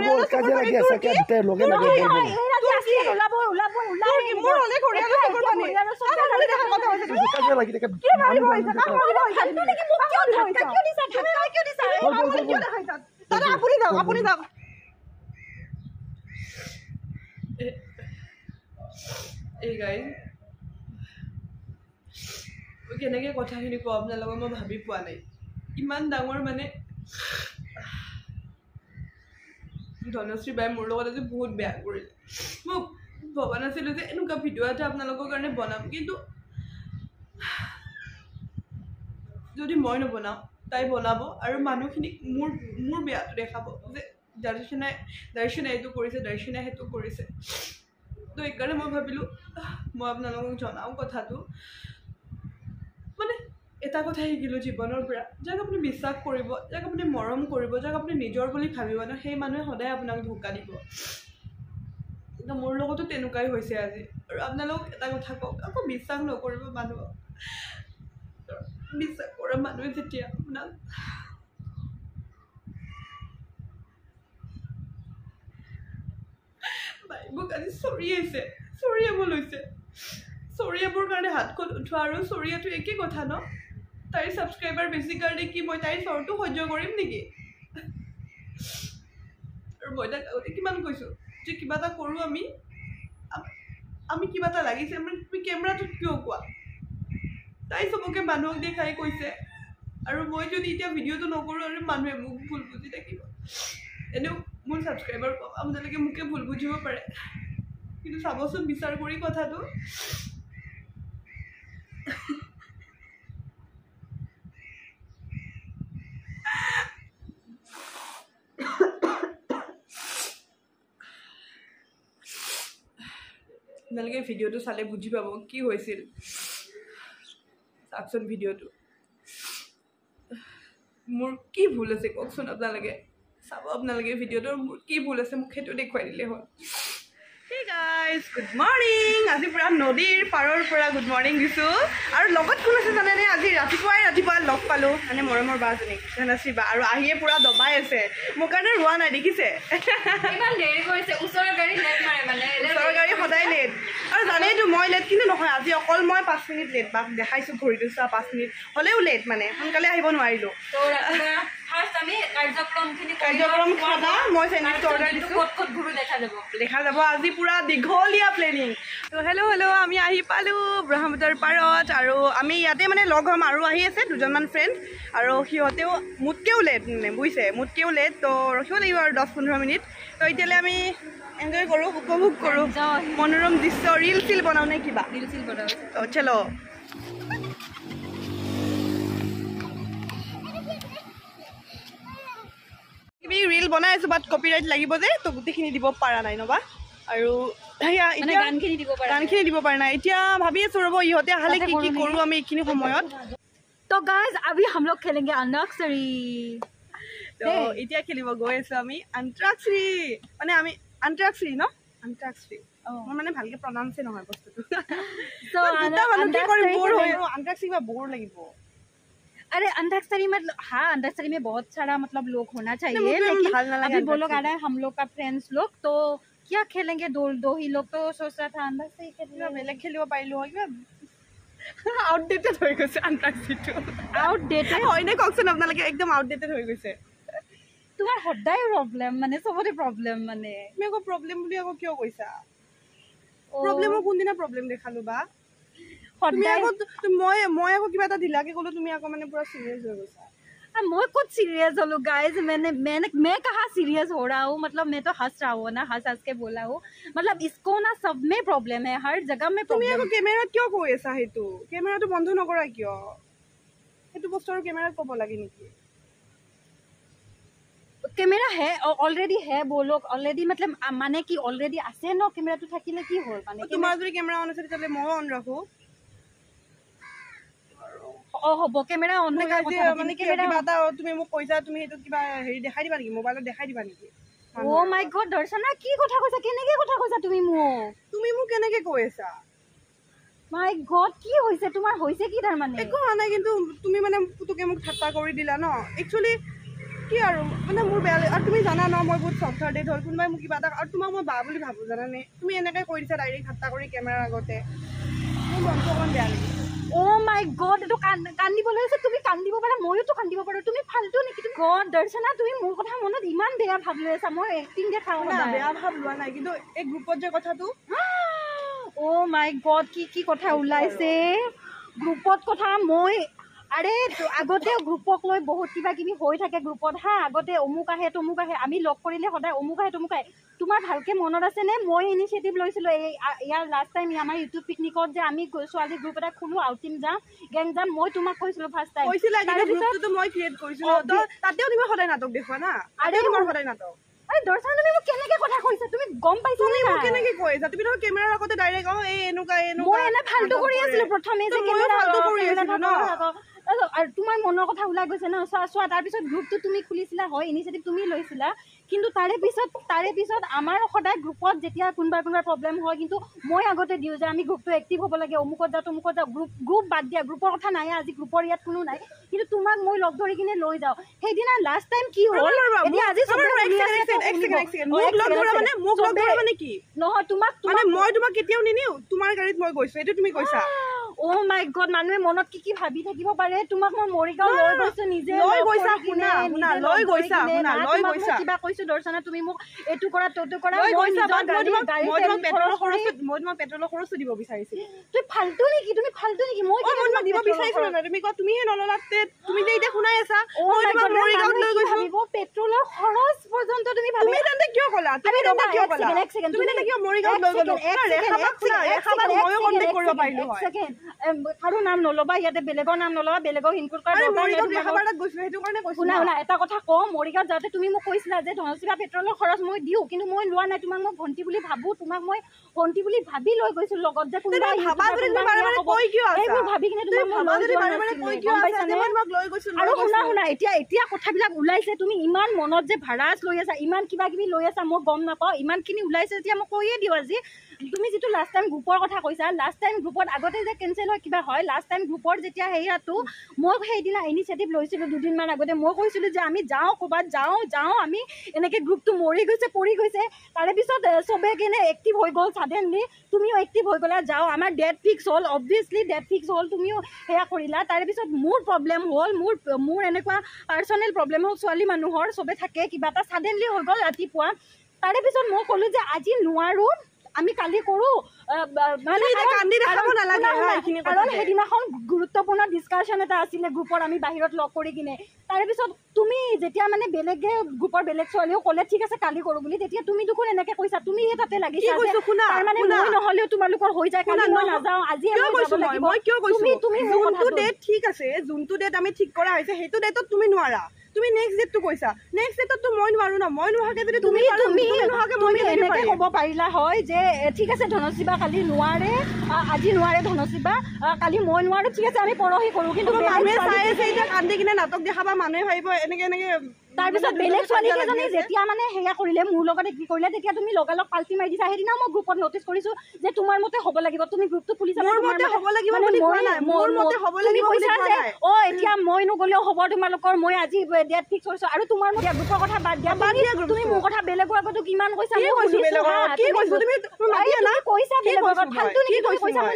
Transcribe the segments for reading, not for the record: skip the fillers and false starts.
বল কাজে লাগি আছে কে দুটা লগে লগে বল ওলাব মোৰ হলে ঘৰিয়ালো খবৰ পানী আৰু দেখা কথা হৈছে কাজে লাগি থাকে কি মাৰিব হৈছে কাম কৰিব হৈছে তুমি কি মোক কিয় ধৰিছা কিয় দিছা কিয় দেখাইছা দাদা আপুনি যাওক এই গাইজ কেনেকৈ কথাখিনি কওঁ আপোনালোকক মই ভাবি পোৱা নাই ইমান ডাঙৰ মানে ধনশ্ৰী বাই মোৰ লগত আজি বহুত বেয়া কৰিলে মই ভবা নাছিলোঁ যে এনেকুৱা ভিডিঅ' এটা আপোনালোকৰ কাৰণে বনাম কিন্তু যদি মই নবনাওঁ তাই বনাব আৰু মানুহখিনিক মোৰ বেয়াটো দেখাব যে দৰ্শনে এইটো কৰিছে দৰ্শনে সেইটো কৰিছে তো এইকাৰণে মই ভাবিলোঁ মই আপোনালোকক জনাওঁ কথাটো মানে এটা কথা শিকিলোঁ জীৱনৰ পৰা যাক আপুনি বিশ্বাস কৰিব যাক আপুনি মৰম কৰিব যাক আপুনি নিজৰ বুলি ভাবিব ন সেই মানুহে সদায় আপোনাক ধোকা দিব কিন্তু মোৰ লগতো তেনেকুৱাই হৈছে আজি আৰু আপোনালোকক এটা কথা কওক আকৌ বিশ্বাস নকৰিব মানুহক বিশ্বাস কৰা মানুহে যেতিয়া আপোনাক মোক আজি চৰিয়াব লৈছে চৰিয়াবৰ কাৰণে হাতখন উঠোৱা আৰু চৰিয়াটো একেই কথা ন তাইৰ ছাবস্ক্ৰাইবাৰ বেছি কাৰণে কি মই তাইৰ চৰটো সহ্য কৰিম নেকি আৰু মই তাক আগতে কিমান কৈছোঁ যে কিবা এটা কৰোঁ আমি কিবা এটা লাগিছে মানে তুমি কেমেৰাটোত কিয় কোৱা তাই চবকে মানুহক দেখাই কৈছে আৰু মই যদি এতিয়া ভিডিঅ'টো নকৰোঁ আৰু মানুহে মোক ভুল বুজি থাকিব এনেও মোৰ ছাবস্ক্ৰাইবাৰ আপোনালোকে মোকে ভুল বুজিব পাৰে কিন্তু চাবচোন বিচাৰ কৰি কথাটো আপোনালোকে ভিডিঅ'টো চালে বুজি পাব কি হৈছিল চাওকচোন ভিডিঅ'টো মোৰ কি ভুল আছে কওকচোন আপোনালোকে চাব আপোনালোকে ভিডিঅ'টোৰ মোৰ কি ভুল আছে মোক সেইটো দেখুৱাই দিলে হ'ল Hey guys, good morning. আজি পুৰা নদীৰ পাৰৰ পৰা গুড মৰ্ণিং দিছোঁ আৰু লগত কোন আছে জানেনে আজি ৰাতিপুৱাই লগ পালোঁ মানে মৰমৰ বাজনী ধনশ্ৰী বা আৰু আহিয়ে পুৰা দবাই আছে মোৰ কাৰণে ৰোৱা নাই দেখিছে ইমান দেৰি কৰিছে ওচৰৰ গাড়ী লেট মাৰে মানে ওচৰৰ গাড়ী সদায় লেট আৰু জানেইতো মই লেট কিন্তু নহয় আজি অকল মই 5 মিনিট লেট বা দেখাইছোঁ ঘড়ীটো চোৱা 5 মিনিট হ'লেও লেট মানে সোনকালে আহিব নোৱাৰিলোঁ কাৰ্যক্ৰম খানা মই চেণ্ডউইচ অৰ্ডাৰ দিছোঁ ক'ত ঘূৰো দেখা যাব আজি পুৰা দীঘলীয়া প্লেনিং তো হেল্ল' আমি আহি পালোঁ ব্ৰহ্মপুত্ৰৰ পাৰত আৰু আমি ইয়াতে মানে লগ হ'ম আৰু আহি আছে দুজনমান ফ্ৰেণ্ড আৰু সিহঁতেও মোতকৈও লেট মানে বুজিছে মোতকৈও লেট তো ৰখিব লাগিব আৰু 10-15 মিনিট তো এতিয়ালৈ আমি এনজয় কৰোঁ উপভোগ কৰোঁ মনোৰম দৃশ্য ৰিল চিল বনাওঁ নে কিবা তো চলো ৰিল বনাই আছোঁ বাট কপিৰাইট লাগিব যে তো গোটেইখিনি দিব পৰা নাই নবা আৰু গানখিনি দিব পৰা নাই এতিয়া ভাবি আছোঁ ৰ'ব ইহঁতে আহালে কি কি কৰোঁ আমি এইখিনি সময়ত তো গাইজ আজি हम लोग खेलेंगे अंताक्षरी তো এতিয়া খেলিব গৈ আছোঁ আমি अंताक्षरी মানে আমি अंताक्षरी ন अंताक्षरी মই মানে ভালকে প্ৰনাউন্সে নহয় বস্তুটো তো দুটা মানুহ কি কৰি বৰ হৈ अंताक्षरी বা বৰ লাগিব अरे अंताक्षरी मतलब हाँ अंताक्षरी में बहुत सारा मतलब लोग होना चाहिए लेकिन अभी वो लोग आ रहा है हम लोग का फ्रेंड्स लोग तो क्या खेलेंगे दो ही लोग तो सोच रहा था अंताक्षरी खेलेंगे बेलेग खेलिब पारिलो किबा आउटडेटेड হৈ গৈছে अंताक्षरीটো आउटडेटेड হয় নে কওকচোন আপোনালোকে একদম আউটডেটেড হৈ গৈছে তোমাৰ সদায় প্ৰবলেম মানে সবতে প্ৰবলেম মানে তুমি আকৌ প্ৰবলেম বুলি আকৌ কিয় কৈছা প্ৰবলেমৰ কোনদিনা প্ৰবলেম দেখালো বা মই আকৌ কিবা এটা ঢিলাকে ক'লো তুমি আকৌ মানে পুৰা সিरियस হৈ গৈছা मैं कुछ सीरियस हो लो गाइस मैं कहाँ सीरियस हो रहा हूँ मतलब मैं तो हंस रहा हूँ ना हंस के बोला हूँ मतलब इसको ना सब में प्रॉब्लम है हर जगह में তুমি আকৌ কেমেৰাত কিয় কৈ আছা হেতু কেমেৰাটো বন্ধ নকৰা কিয় হেতু বস্তুৰ কেমেৰাত ক'ব লাগে নেকি कैमरा है ऑलरेडी है वो लोग ऑलरेडी मतलब माने कि ऑलरेडी आसे न कैमरा तो থাকিলে কি হ'ল মানে তোমাৰ যদি কেমেৰা অন আছে তেতিয়ালে মই অন ৰাখো হ'ব কেমেৰা অন মানে কিবা এটা তুমি মোক কৈছা তুমি হেতু কিবা হেৰি দেখাই দিবা নেকি মোবাইলত দেখাই দিবা নেকি ও মাই গড দৰ্শনা কি কথা কৈছা কেনেকে কথা কৈছা তুমি মোক কেনেকে কৈছা মাই গড কি হৈছে তোমাৰ হৈছে কি তাৰ মানে একো নাই কিন্তু তুমি মানে পুতুকে মোক ঠাট্টা কৰি দিলা ন একচুয়ালি কি আৰু মানে মোৰ বেয়া লাগে আৰু তুমি জানা ন মই বহুত চফ্ট হাৰ্টেড হ'ল কোনোবাই মোক কিবা এটা আৰু তোমাক মই বা বুলি ভাবোঁ জানানে তুমি এনেকৈ কৈ দিছা ডাইৰেক্ট ঠাট্টা কৰি কেমেৰাৰ আগতে মোৰ মনটো অকণমান বেয়া লাগিছে Oh my God, এইটো কান্দিবলৈ আছে তুমি কান্দিব পাৰা ময়োতো কান্দিব পাৰো তুমি ফাল্টু নেকি তুমি গড দৰ্শনা তুমি মোৰ কথা মনত ইমান বেয়া ভাব লৈ আছা মই এক্টিং দেখাও না বেয়া ভাব লোৱা নাই কিন্তু এই গ্ৰুপত যে কথাটো Oh my God, কি কথা ওলাইছে গ্ৰুপত কথা মই আৰে আগতে গ্ৰুপক লৈ বহুত কিবা কিবি হৈ থাকে গ্ৰুপত হা আগতে অমুক আহে তমুক আহে আমি লগ কৰিলে সদায় অমুক আহে তমুক আহে তোমাৰ ভালকে মনত আছেনে মই ইনিচিয়েটিভ লৈছিলোঁ ইয়াৰ লাষ্ট টাইম আমাৰ ইউটিউব পিকনিকত যে আমি ছোৱালী গ্ৰুপ এটা খোলো আউটিং যাম গেং যাম মই তোমাক কৈছিলোঁ ফাৰ্ষ্ট টাইম কৈছিলা কিন্তু গ্ৰুপটো মই ক্ৰিয়েট কৰিছিলোঁ তাতেও তুমি সদায় নাটক দেখুৱা না আৰে তোমাৰ সদায় নাটক আৰে দৰ্শন তুমি মোক কেনেকে কথা কৈছা তুমি গম পাইছা নে মোক কেনেকে কৈছা তুমি তো কেমেৰাৰ আগতে ডাইৰেক্ট এই এনেকুৱা মই এনে ফাল্টু কৰি আছিলোঁ প্ৰথমে যে কেমেৰা ফাল্টু কৰি আছিলোঁ ন আৰু তোমাৰ মনৰ কথা ওলাই গৈছে ন চোৱা তাৰপিছত গ্ৰুপটো তুমি খুলিছিলা হয় ইনিচিয়েটিভ তুমি লৈছিলা কিন্তু তাৰে পিছত আমাৰ সদায় গ্ৰুপত যেতিয়া কোনোবা প্ৰব্লেম হয় কিন্তু মই আগতে দিওঁ যে আমি গ্ৰুপটো এক্টিভ হ'ব লাগে অমুকত যাওঁ তমুকত যাওঁ গ্ৰুপ বাদ দিয়া গ্ৰুপৰ কথা নাই আজি গ্ৰুপৰ ইয়াত কোনো নাই কিন্তু তোমাক মই লগ ধৰি কিনে লৈ যাওঁ সেইদিনা লাষ্ট টাইম কি হ'ল এতিয়া আজি নহয় তোমাক মই তোমাক কেতিয়াও নিনিও তোমাৰ গাড়ীত মই গৈছো এইটো তুমি কৈছা Oh my God, মানুহে মনত কি ভাবি থাকিব পাৰে তোমাক মই মৰিগাঁও লৈ গৈছো নিজে লৈ গৈছা শুনা লৈ গৈছা কিবা কৈছো দৰ্শনা তুমি মোক এইটো কৰা তটো কৰা মই তোমাক পেট্ৰলৰ খৰচো দিব বিচাৰিছিলো তুমি ফাল্টু নেকি মই দিব বিচাৰিছিলো না তুমি কোৱা তুমিহে নললাতে তুমি যে এতিয়া শুনাই আছা মই তোমাক মৰিগাঁৱত লৈ গৈছো পেট্ৰলৰ খৰচ পৰ্যন্ত তুমি ভাবি তেন্তে কিয় ক'লা তুমি তেন্তে কিয় মৰিগাঁৱত লৈ গ'লো ৰেখাবাক ময়ো কণ্টেক্ট কৰিব পাৰিলো হয় কাৰো নাম নল'বা ইয়াতে বেলেগৰ নাম নল'বা বেলেগক ইনক্লুড কৰা শুনা এটা কথা কওঁ মৰিগাঁৱত যাওঁতে তুমি মোক কৈছিলা যে ধনশিৰা পেট্ৰলৰ খৰচ মই দিওঁ কিন্তু মই লোৱা নাই তোমাক মই ভণ্টি বুলি ভাবোঁ তোমাক মই ভণ্টি বুলি ভাবি লৈ গৈছো লগত যে কোনোবা ভাবি কিনে আৰু শুনা এতিয়া কথাবিলাক ওলাইছে তুমি ইমান মনত যে ভাড়াচ লৈ আছা ইমান কিবা কিবি লৈ আছা মই গম নাপাওঁ ইমানখিনি ওলাইছে যেতিয়া মই কৈয়ে দিওঁ আজি তুমি যিটো লাষ্ট টাইম গ্ৰুপৰ কথা কৈছা লাষ্ট টাইম গ্ৰুপত আগতে যে কেঞ্চেল হয় কিবা হয় লাষ্ট টাইম গ্ৰুপৰ যেতিয়া সেয়াটো মই সেইদিনা ইনিচিয়েটিভ লৈছিলোঁ দুদিনমান আগতে মই কৈছিলোঁ যে আমি যাওঁ ক'ৰবাত যাওঁ আমি এনেকৈ গ্ৰুপটো মৰি গৈছে পৰি গৈছে তাৰে পিছত চবে কেনে এক্টিভ হৈ গ'ল ছাডেনলি তুমিও এক্টিভ হৈ গ'লা যাওঁ আমাৰ ডেট ফিক্স হ'ল অবভিয়াছলি ডেট ফিক্স হ'ল তুমিও সেয়া কৰিলা তাৰে পিছত মোৰ প্ৰব্লেম হ'ল মোৰ এনেকুৱা পাৰ্চনেল প্ৰব্লেম হ'ল ছোৱালী মানুহৰ চবে থাকে কিবা এটা ছাডেনলি হৈ গ'ল ৰাতিপুৱা তাৰে পিছত মই ক'লোঁ যে আজি নোৱাৰোঁ আমি কালি কৰোঁ কাৰণ সেইদিনাখন গুৰুত্বপূৰ্ণ ডিছকাশ্যন এটা আছিলে গ্ৰুপৰ আমি বাহিৰত লগ কৰি কিনে তাৰে পিছত তুমি যেতিয়া মানে বেলেগে গ্ৰুপৰ বেলেগ ছোৱালীও ক'লে ঠিক আছে কালি কৰোঁ বুলি তেতিয়া তুমি দেখোন এনেকৈ কৈছা তুমি তাতে লাগিছা তাৰ মানে মই নহ'লেও তোমালোকৰ হৈ যায় কালি মই নাযাওঁ আজি যোনটো ডেট ঠিক আছে যোনটো ডেট আমি ঠিক কৰা হৈছে সেইটো ডেটত তুমি নোৱাৰা তুমি নেক্সট ডেটটো কৈছা নেক্সট ডেটতো মই নোৱাৰো না মই নোহাকে যদি তুমি এনেকৈ ক'ব পাৰিলা হয় যে ঠিক আছে ধনশিবা কালি নোৱাৰে আজি নোৱাৰে ধনশিবা কালি মই নোৱাৰো ঠিক আছে আমি পৰহি কৰোঁ কিন্তু মানুহে চাই আছে এতিয়া কান্দি কিনে নাটক দেখাবা মানুহে ভাবিব এনেকে তাৰপিছত বেলেগ ছোৱালীকেইজনী যেতিয়া মানে সেয়া কৰিলে মোৰ লগতে কি কৰিলে তেতিয়া তুমি লগালগ পাল্টি মাৰি দিছা সেইদিনা মই গ্ৰুপত নটিচ কৰিছোঁ যে তোমাৰ মতে হ'ব লাগিব তুমি গ্ৰুপটো খুলিছা এতিয়া মই নগ'লেও হ'ব তোমালোকৰ মই আজি ডেট ফিক্স কৰিছোঁ আৰু তোমাৰ মতে গ্ৰুপৰ কথা বাদ দিয়া তুমি মোৰ কথা বেলেগৰ আগতো কিমান কৈছা মই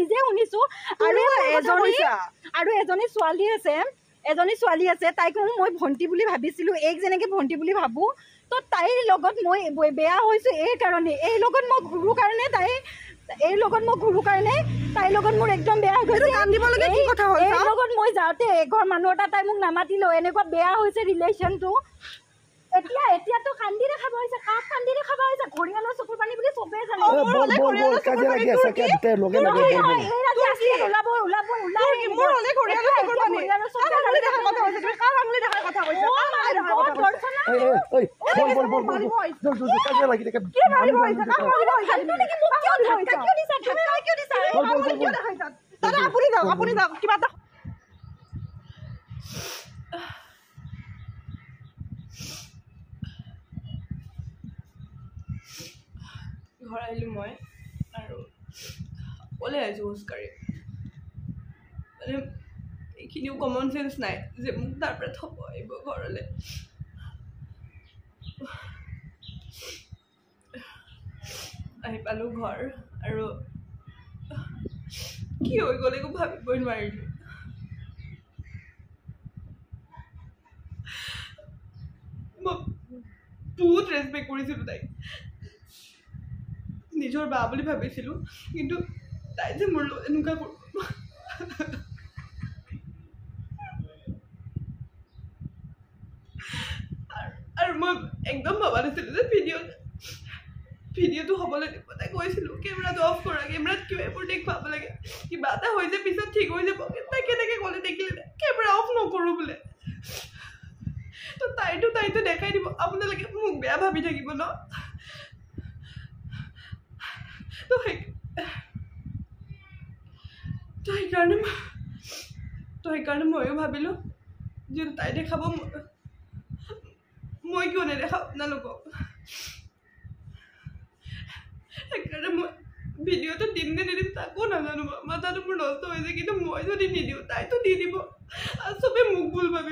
নিজে শুনিছোঁ আৰু এজনী ছোৱালী আছে তাইক মই ভণ্টি বুলি ভাবিছিলোঁ এইক যেনেকৈ ভণ্টি বুলি ভাবোঁ তো তাইৰ লগত মই বেয়া হৈছোঁ এই কাৰণে এই লগত মই ঘূৰোঁ কাৰণে তাইৰ লগত মোৰ একদম বেয়া হৈ গৈছে এই লগত মই যাওঁতে এঘৰ মানুহ এটা তাই মোক নামাতিলো এনেকুৱা বেয়া হৈছে ৰিলেশ্যনটো এতিয়াতো কান্দি দেখাব হৈছে কাক কান্দি দেখাব হৈছে ঘৰিয়ালৰ চকুৰ পানী বুলি চবেই জানে আপুনি যাওক কিবা এটা ঘৰ আহিলোঁ মই আৰু অকলে আহিছোঁ খোজকাঢ়ি মানে এইখিনিও কমন চেন্স নাই যে মোক তাৰ পৰা থ'ব আহিব ঘৰলৈ আহি পালোঁ ঘৰ আৰু কি হৈ গ'ল একো ভাবিবই নোৱাৰিলোঁ মই বহুত ৰেচপেক্ট কৰিছিলোঁ তাইক নিজৰ বা বুলি ভাবিছিলোঁ কিন্তু তাই যে মোৰ লগত এনেকুৱা কৰিব আৰু মই একদম ভবা নাছিলোঁ যে ভিডিঅ'টো হ'বলৈ দিব তাই কৈছিলোঁ কেমেৰাটো অফ কৰা কেমেৰাত কিয় এইবোৰ দেখুৱাব লাগে কিবা এটা হৈ যায় পিছত ঠিক হৈ যাব তাই কেনেকৈ ক'লে দেখিলে কেমেৰা অফ নকৰোঁ বোলে তো তাইতো দেখাই দিব আপোনালোকে মোক বেয়া ভাবি থাকিব ন তো সেইকাৰণে ময়ো ভাবিলোঁ যিহেতু তাই দেখাব মই কিয় নেদেখাওঁ আপোনালোকক সেইকাৰণে মই ভিডিঅ'টো দিম নে নিদিম তাকো নাজানো মাথাটো মোৰ নষ্ট হৈছে কিন্তু মই যদি নিদিওঁ তাইতো দি দিব আৰু চবেই মোক ভুল ভাবিব